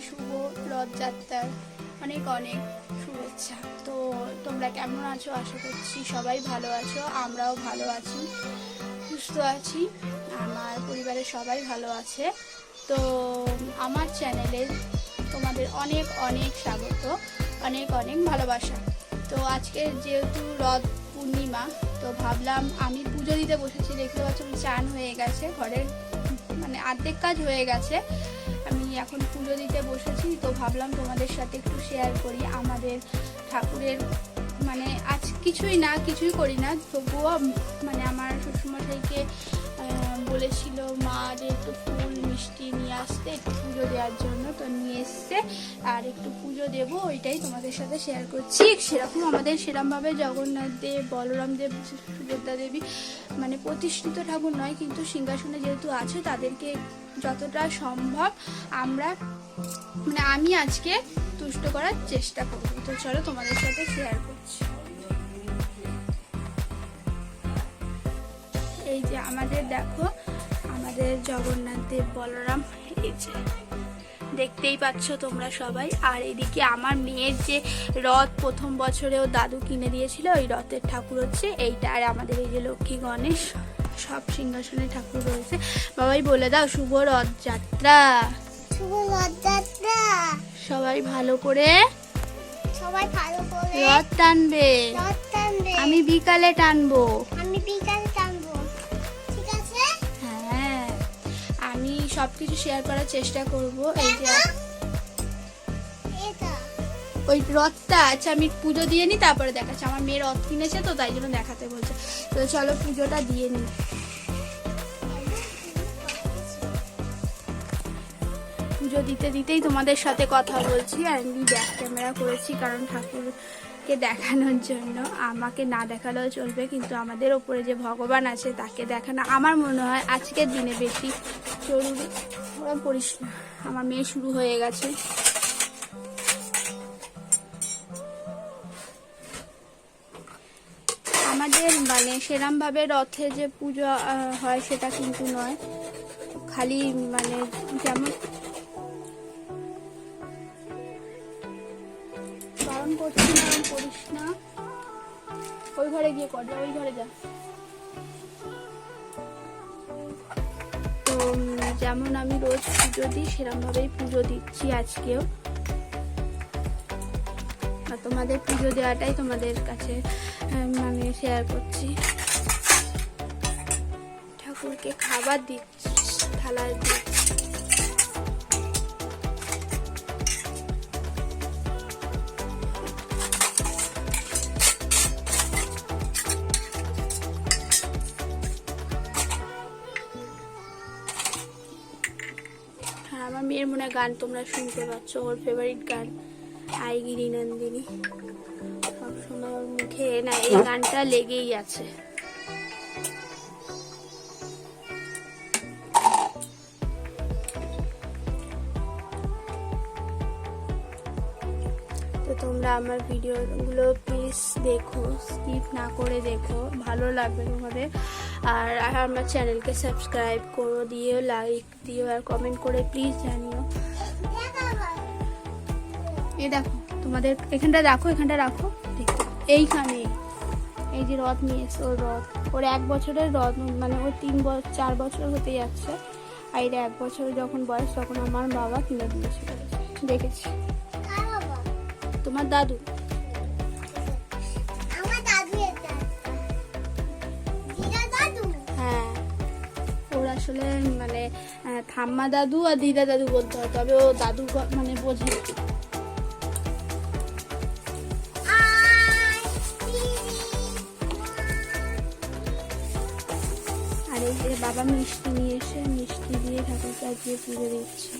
শুভ রথযাত্রার অনেক অনেক শুভেচ্ছা। তো তোমরা কেমন আছো? আশা করছি সবাই ভালো আছো, আমরাও ভালো আছি, সুস্থ আছি, আমার পরিবারের সবাই ভালো আছে। তো আমার চ্যানেলে তোমাদের অনেক অনেক স্বাগত, অনেক অনেক ভালোবাসা। তো আজকে যেহেতু রথ পূর্ণিমা, তো ভাবলাম আমি পুজো দিতে বসেছি। দেখতে পাচ্ছ চান হয়ে গেছে, ঘরের মানে অর্ধেক কাজ হয়ে গেছে, আমি এখন পুজো দিতে বসেছি। তো ভাবলাম তোমাদের সাথে একটু শেয়ার করি আমাদের ঠাকুরের, মানে আজ কিছুই করি না, তবুও মানে আমার শ্বশুরমশাইকে বলেছিল মা যে একটু ফুল মিষ্টি নিয়ে আসতে, একটু পুজো দেওয়ার জন্য। তো নিয়ে এসছে, আর একটু পুজো দেবো, ওইটাই তোমাদের সাথে শেয়ার করছি। সেরকম আমাদের সেরকমভাবে জগন্নাথ দেব, বলরাম দেব, সুভদ্রা দেবী মানে প্রতিষ্ঠিত ঠাকুর নয়, কিন্তু সিংহাসনে যেহেতু আছে তাদেরকে যতটা সম্ভব আমরা মানে আমি আজকে তুষ্ট করার চেষ্টা করব। তো চলো তোমাদের সাথে শেয়ার করছি। এই যে আমাদের দেখো, আমাদের জগন্নাথ দেব, বলরাম, এই যে দেখতেই পাচ্ছ তোমরা সবাই। আর এদিকে আমার মেয়ের যে রথ প্রথম বছরেও দাদু কিনে দিয়েছিল, ওই রথের ঠাকুর হচ্ছে এইটা। আর আমাদের এই যে লক্ষ্মী গণেশ সব সিংহাসনে ঠাকুর রয়েছে। বাবাই বলে দাও শুভ রথযাত্রা। শুভ রথযাত্রা। সবাই ভালো করে রথ টানবে। টানবে। আমি বিকালে টানবো। ঠিক আছে? হ্যাঁ, আমি সবকিছু শেয়ার করার চেষ্টা করব। এই যে ওই রথটা, আচ্ছা আমি পুজো দিয়ে নিই, তারপরে দেখাচ্ছি। আমার মেয়ে রথ কিনেছে, তো তাই জন্য দেখাতে বলছে। তো চলো পুজোটা দিয়ে নিই। পুজো দিতে দিতেই তোমাদের সাথে কথা বলছি। আর আমি ব্যাক ক্যামেরা করেছি কারণ ঠাকুরকে দেখানোর জন্য। আমাকে না দেখালেও চলবে, কিন্তু আমাদের ওপরে যে ভগবান আছে তাকে দেখানো আমার মনে হয় আজকের দিনে বেশি জরুরি। ওরা পড়িস না, আমার মেয়ে শুরু হয়ে গেছে। আমাদের মানে সেরম ভাবে রথে যে পুজো হয় সেটা কিন্তু নয়, খালি মানে যেমন বারণ করছি না, করিস না, ওই ঘরে গিয়ে কর, যা ওই ঘরে যা। তো যেমন আমি রোজ পুজো দিই সেরম ভাবেই পুজো দিচ্ছি আজকেও। আর তোমাদের পুজো দেওয়াটাই তোমাদের কাছে মানে শেয়ার করছি। ঠাকুরকে খাবার দিচ্ছি, থালা দিচ্ছি। আমার মেয়ের মনে গান তোমরা শুনতে পাচ্ছ, ওর ফেভারিট গান আইগিরি নন্দিনী। সবসময় ওর মুখে না এই গানটা লেগেই আছে। তো তোমরা আমার ভিডিওগুলো প্লিজ দেখো, স্কিপ না করে দেখো, ভালো লাগবে তোমাদের। আর আমার চ্যানেলকে সাবস্ক্রাইব করো, দিও লাইক দিও, আর কমেন্ট করে প্লিজ জানিও। এই দেখো তোমাদের এখানটা রাখো, এখানটা রাখো, দেখো এইখানে এই যে রথ নিয়ে এসে, ওর রথ, ওর 1 বছরের রথ, মানে ওর 4 বছর হতে যাচ্ছে। আর এটা 1 বছর যখন বয়স তখন আমার বাবা কিনে দিয়েছিল, দেখেছি। তোমার দাদু। হ্যাঁ, ওর আসলে মানে ঠাম্মা দাদু আর দিদা দাদু বলতে হয়, তবে ও দাদু মানে বোঝে। আর এই যে বাবা মিষ্টি নিয়ে এসে মিষ্টি দিয়ে ঠাকুরকে আজকে পুজো দিচ্ছি।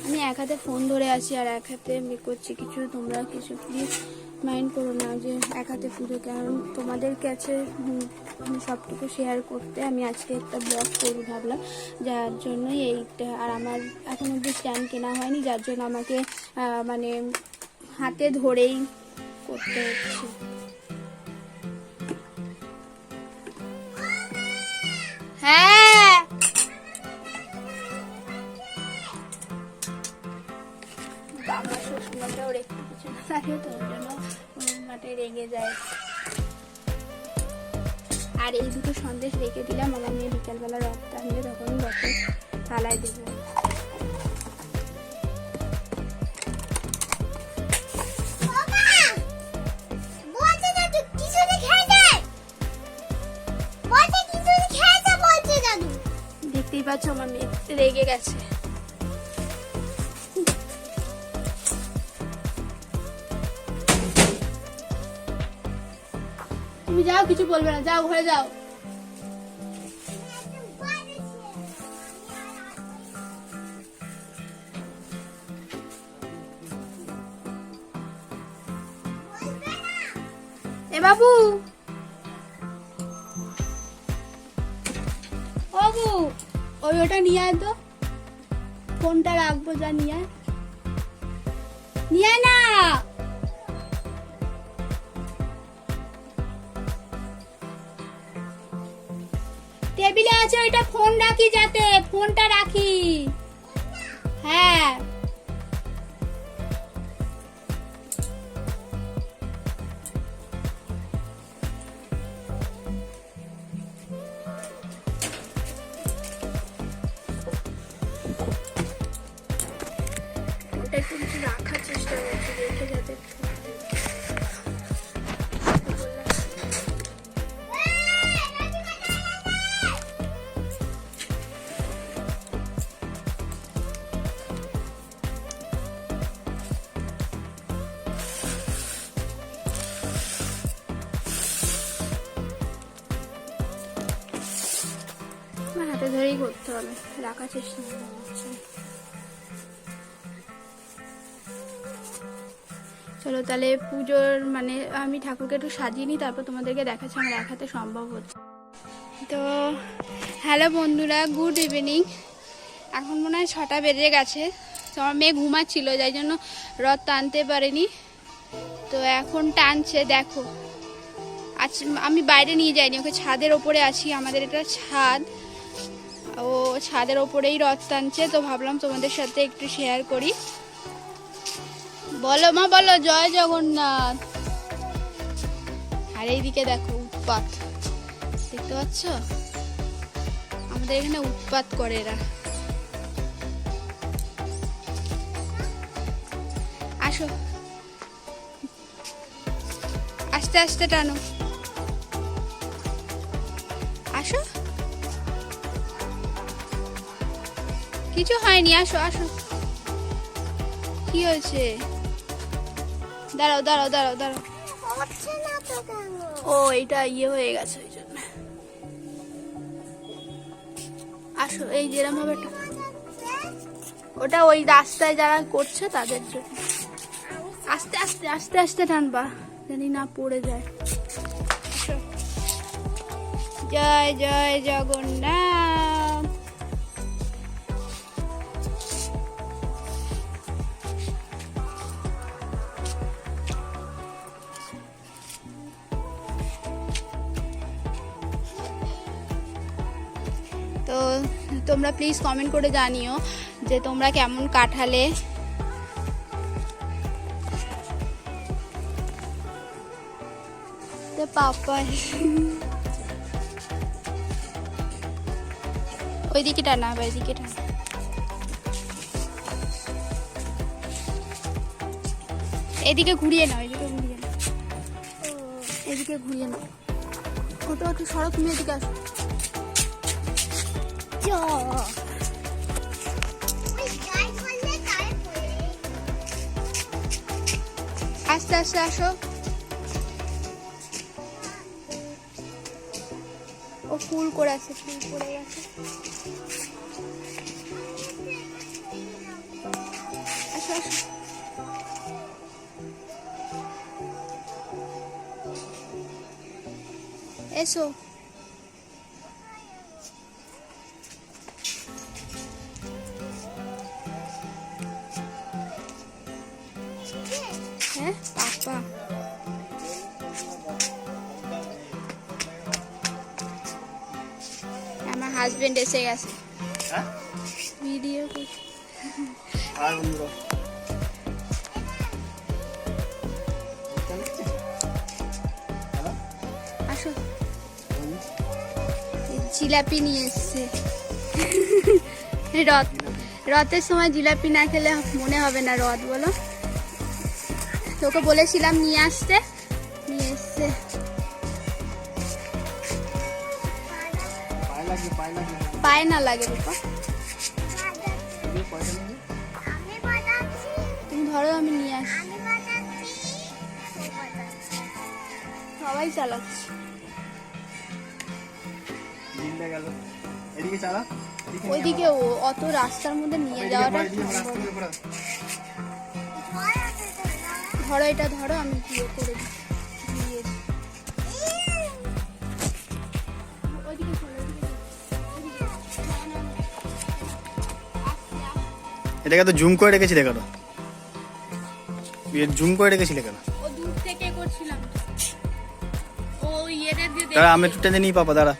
আমি এক হাতে ফোন ধরে আছি আর এক হাতে আমি করছি কিছু, তোমরা কিছু প্লিজ মাইন্ড করো না যে এক হাতে পুজো, কারণ তোমাদের কাছে সবটুকু শেয়ার করতে আমি আজকে একটা ব্লগ করবো ভাবলাম, যার জন্যই এইটা। আর আমার এখন অব্দি স্ট্যান্ড কেনা হয়নি, যার জন্য আমাকে মানে হাতে ধরেই করতে হচ্ছে। হ্যাঁ আমার শ্বশুরমশাই ওর একটু কিছু না লাগে, তো ওর জন্য মানে রেগে যায়। আর এই দুটো সন্দেশ রেখে দিলাম, আমার মেয়ে বিকালবেলা রথ টানবে, তখন রথে থালায় দেবো। দেখতেই পাচ্ছ আমার মেয়ে রেগে গেছে। তুমি যাও, কিছু বলবে না, যাও ঘরে যাও। এ বাবু, ও বাবু, ওটা নিয়ে আয় তো, ফোনটা রাখবো, যা নিয়ে আয়, নিয়ে আয় না। টেবিলে আছে ওইটা, ফোন রাখি, যাতে ফোনটা রাখি। হ্যাঁ ওটা একটু রাখার চেষ্টা করছি, রেখে যাতে হাতে ধরেই করতে হবে, রাখার চেষ্টা করছি। চলো তাহলে পুজোর মানে আমি ঠাকুরকে একটু সাজিয়ে নিই, তারপর তোমাদেরকে দেখাচ্ছি আমার এক হাতে সম্ভব হচ্ছে। তো হ্যালো বন্ধুরা, গুড ইভিনিং। এখন মনে হয় 6টা বেজে গেছে। তো আমার মেয়ে ঘুমাচ্ছিল, যাই জন্য রথ টানতে পারিনি। তো এখন টানছে, দেখো। আজ আমি বাইরে নিয়ে যাইনি, ওকে ছাদের ওপরে আছি, আমাদের এটা ছাদ, ও ছাদের ওপরেই রথ টানছে। তো ভাবলাম তোমাদের সাথে একটু শেয়ার করি। বলো মা, বলো জয় জগন্নাথ। আর এইদিকে দেখো উৎপাত, দেখতে পাচ্ছ আমাদের এখানে উৎপাত করে এরা। আসো, আস্তে আস্তে টানো, আসো, কিছু হয়নি, আসো আসো। কি হয়েছে? দাঁড়াও দাঁড়াও দাঁড়াও দাঁড়াও, ও এটা ইয়ে হয়ে গেছে ওই জন্য। আসো, এই যেরকম ভাবে ওটা ওই রাস্তায় যারা করছে তাদের জন্য। আস্তে আস্তে আস্তে আস্তে টানবা, জানি না পড়ে যায়। জয় জয় জগন্নাথ। তো তোমরা প্লিজ কমেন্ট করে জানিও যে তোমরা কেমন কাটালে। পাপা ওইদিকে টানা, ওইদিকে টানা। এদিকে ঘুরিয়ে নাও, এদিকে ঘুরিয়ে নাও, এদিকে ঘুরিয়ে নাও। ওটা একটু সরো, তুমি এদিকে আসো। আস্তে আস্তে আসো। ও ফুল করে আছে, ফুল পড়ে গেছে। আসো আসো, এসো। হ্যাঁ পাপা, আমার হাজবেন্ড এসে গেছে, ভিডিও করছে। জিলাপি নিয়ে এসছে। রথের সময় জিলাপি না খেলে মনে হবে না রথ, বলো। তোকে বলেছিলাম নিয়ে আসতে, নিয়ে এসছে। পায়ে না লাগে বাবা। আমি বাজাচ্ছি, তুমি ধরো, আমি নিয়ে আসি। আমি বাজাচ্ছি, ও বাজাচ্ছে। সবাই চালাচ্ছি। ওইদিকে অত রাস্তার মধ্যে নিয়ে যাওয়াটা ধরো, এটা ধরো, আমি দিয়ে করে দিই। দিয়ে দিই। ওইদিকে চলো, ওইদিকে চলো। না, না, না। আসছি, আসছি। এটাকে তো জুম করে রেখেছিলে কেন? জুম করে রেখেছিলে কেন? ও দূর থেকে করছিলাম। ও ইয়েটা দিয়ে দাঁড়া, আমি একটু টেনে নিই পাপা, দাঁড়া।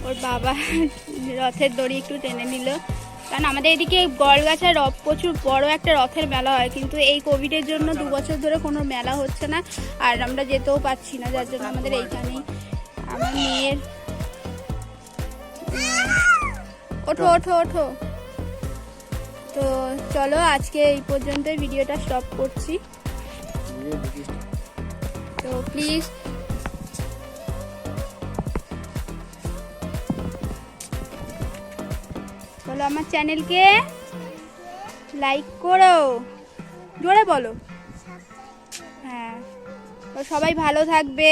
ওর বাবা রথের দড়ি একটু টেনে নিল, কারণ আমাদের এদিকে গড়গাছায় প্রচুর বড় একটা রথের মেলা হয়, কিন্তু এই কোভিডের জন্য 2 বছর ধরে কোনো মেলা হচ্ছে না, আর আমরা যেতেও পারছি না, যার জন্য আমাদের এইখানেই আমার মেয়ের। ওঠো ওঠো ওঠো। তো চলো, আজকে এই পর্যন্তই ভিডিওটা স্টপ করছি। তো প্লিজ বলো আমার চ্যানেলকে লাইক করো, জোরে বলো। হ্যাঁ, তো সবাই ভালো থাকবে।